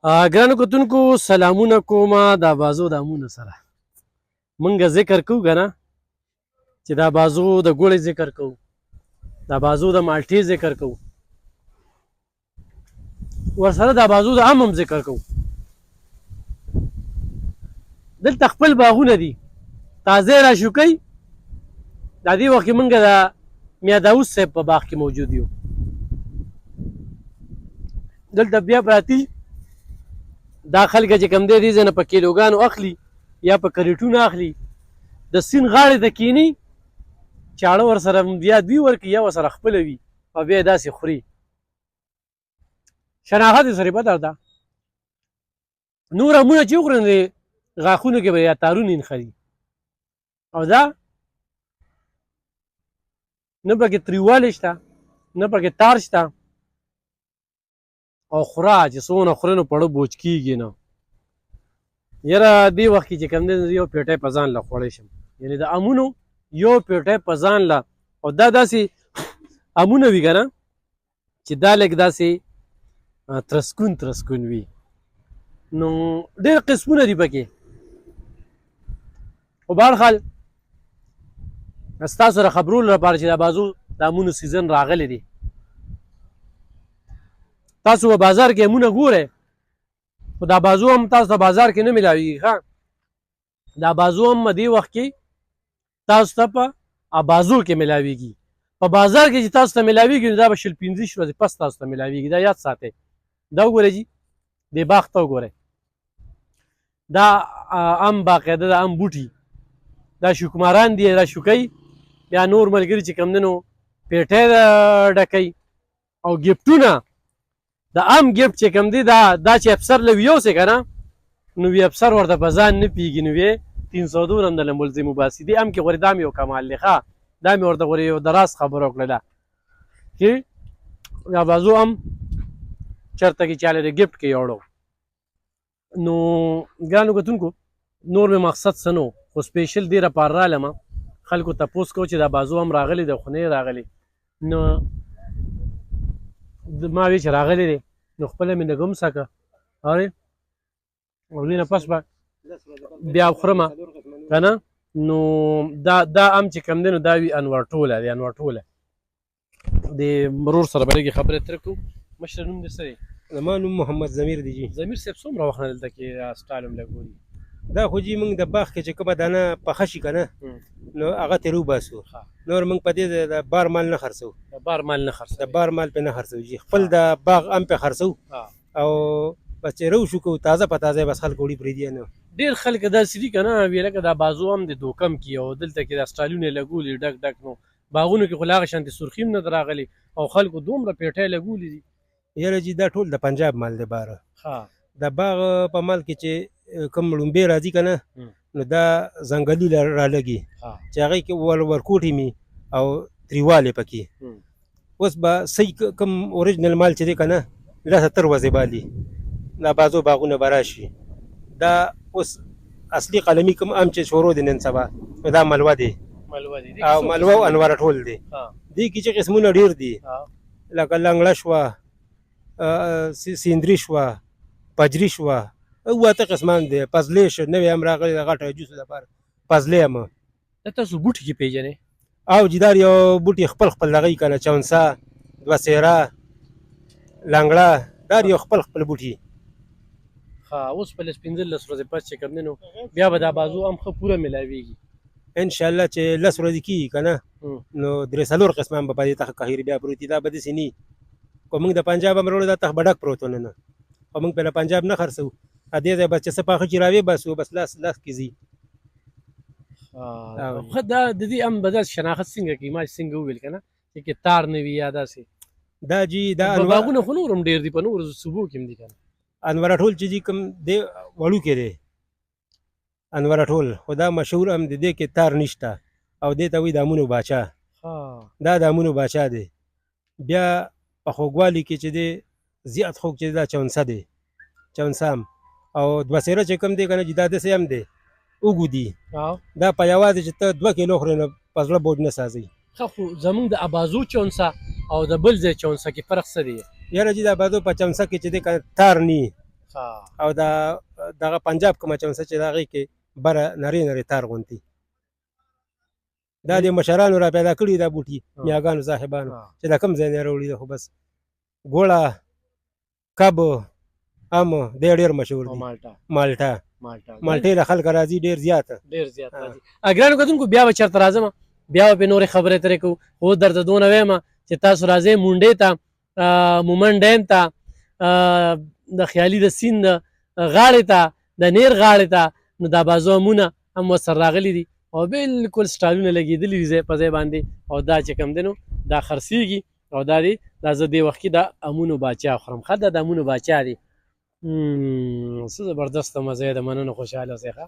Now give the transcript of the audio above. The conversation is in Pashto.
ګرانو کتونکو سلامونه کومه د بازو د امونه سره مونږ ذکر کوو که نه چې دا بازو د ګوړې ذکر کوو دا بازو د مالټې ذکر کوو ورسره دا بازو د ام هم ذکر کوو. دلته خپل باغونه دي تازه راشوکی. دا دې وخت کې مونږ د میا داوود صاحب په باغ کې موجود یو. دلته بیا پراتی دا خلک چې کوم دی دې ځای نه په کیلوګانو اخلي یا په کریټونو اخلي د سیند غاړې ته کیني چاړه ورسره بیا دوی ورکړي یا ورسره خپله وي او بیا یې داسې خوري. شناخت یې سره بدل ده. نور امونه چې وخوري نو د غاښونو کې به یا تارونه یې نښلي او دا نه پکې تریوالی شته نه پکې تار شته او خورا چې څونه خورې نو پړه بوج کېږي نه. یاره دې وخت کې چې کوم دی یو پیټی په ځان له خوړی شم یعنې د امونو یو پیټی په ځان له او دا داسې امونه وي که نه چې دا لږ داسې ترسکون وي نو ډېر قسمونه دي پکې. خو بهرحال ستاسو سره خبرولو لپاره چې دا بازو د امونو سیزن راغلی دی. تاسو په بازار کې امونه ګورئ خو دا بازو هم تاسو ته بازار کې نه میلاویږي. ښه دا بازو هم دې وخت کې تاسو ته په بازو کې میلاویږي. په بازار کې چې تاسو ته میلاویږي نو دا به 15 ورځې پس تاسو ته میلاویږي. دا یاد ساتئ. دا وګورئ جي دې باغ ته وګورئ. دا ام باقاعده د ام بوټي دا شوکماران دي دا شوکۍ بیا نور ملګري چې کوم دی نو پیټۍ ډکوي او ګفټونه د ام ګفټ چې کوم دی دا چې افسر له ویوسې که نه نو وی افسر ورته په ځان نه پیږي نو وی 302 هم دله ملزم وباسي. دې ام کې غورې دا مې یو کمال دی. ښه دا مې ورته غورې یو د راز خبره وکړله چې دا بازو ام چېرته کې چاله د ګفټ کې یوړو. نو ګرانو کتونکو نور مې مقصد څه نه و خو سپیشل دې لپاره رالم خلکو تپوس کوو چې دا بازو هم راغلی دی خو نه یې راغلی نو ما وی چې راغلی دی نو خپله مې نګه ومسکه اورې او دې نه پس به بیا خورمه که نه. نو دا ام چې کوم دی نو دا وي انور ټوله دی انور ټوله د مرور سره به لږې خبرې اترې کوو. مشر نوم دې څه دی؟ زما نوم محمد ضمیر دی جي. ضمیر صاحب څومره وخت نه دلته کې سټال هم لګولي؟ دا خو جي موږ د باغ کې چې کومه دانه پخه شي که نه نو هغه ترې وباسو. نور موږ په دې د بار مال نه خرڅو. د بار مال نه خرڅوي؟ د بار مال پې نه خرڅو جي. خپل د باغ ام پې خرڅو او بس چې رو شو کوو تازه په تازه بس خلک وړي پرېږدي نه. ډېر خلک داسې دي که نه ویې لکه دا بازو هم د دوکم کې او دلته کې دا سټالونه یې لګولي ډک نو باغونو کې خو لا هغه شانتې سرخي هم نه ده راغلې او خلکو دومره پیټۍ لګولي دي. یاره جي دا ټول د پنجاب مال دی باره. د باغ په مال کې چې کوم لومبې راځي که نه نو دا ځنګلي رالګي چې هغې کې ورکوټې مې او تریوالی پکې. اوس به صحیح کوم اوریجنل مال چې دی که نه 70 ورځې بالي دا بازو باغونه به راشي. دا اوس اصلي قلمي کوم ام چې شروع دی نن سبا نو دا ملوه دی او ملوه او انواره ټول دی. دې کې چې قسمونه ډېر دي لکه لنګړه شوه سیندري شوه پجري شوه اوته قسمان دی. پزلې شه نوی هم راغلی د غټه جوسو لپاره پزلې هم. دا تاسو بوټي کې پېژنئ؟ او جي دا یو بوټي خپل دغه یي که نه چونسا دوه سیره لنګړه دا یو خپل بوټي. اوس په 15 ورځې پس چې کوم دی نو بیا به دا بازو هم ښه پوره میلاویږي انشاءالله چې 10 ورځې کېږي که نه نو 3-4 قسمان به په دې ته کهیر بیا پروت دي. دا به داسې نه وي خو موږ د پنجاب هم راوړو دا تخ به ډک پروت و نه خو موږ پې له پنجاب نه خرڅوو. دې ځای بس چې څه پاخه چې راویباسو بس لاس کې ځي. دا د دې ام به داسې شناخت څنګه کوي؟ ما څنګه وویل که نه چې تار نه وي یا داسې دا جي دا باغونه خو نور هم ډېر دي په نورو صوبو کې هم دي که نه. انوره ټول چې جي کوم دی وړوکی دی انوره ټول خو دا مشهور هم دی. دې کې تار نشته او دې ته وایي د امونو باچا. دا د امونو باچا دی. بیا په خوږوالي کې چې دی زیات خوږ چې دا چونسه دی چونسه هم او دوه سیره چې کوم دی که نه چې دا داسې هم دی اوږو دي. دا په یوازې چې ته 2 کیلو خورې نو په زړه بوج نه سازوي. ښه خو زمونږ د ابازو چونسه او د بل ځای چونسه کې فرق څه دی؟ یاره جي دا بازو په چونسه کې چې دی که تار نی او دا دغه پنجاب کومه چونسه چې د هغې کې بره نرۍ نرۍ تار غوندې دا د مشرانو را پیدا کړي دا بوټي میاګانو صاحبانو چې دا کوم ځای نه راوړي ده خو بس ګوړه کب ام دی ډېر مشهور دي مالټه مالټې له خلکه راځي ډېر زیات راځي ګرانو کتونکو بیا به چېرته راځم بیا به پرې نورې خبرې ترې کوو خو درته دونه وایم چې تاسو راځئ مونډې ته مومند ډیم ته د خیالي د سیند غاړې ته د نیر غاړې ته نو دا بازو امونه هم ورسره راغلي دي او بالکل سټالونه لګېدلي دي ځای په ځای باندې او دا چې کوم دی نو دا خرڅېږي او دا دی دا زه دې وخت کې د امونو باچا خورم ښه دا د امونو باچا دی څه زبردسته مزه یې د مننه خوشحاله اوسئ ښه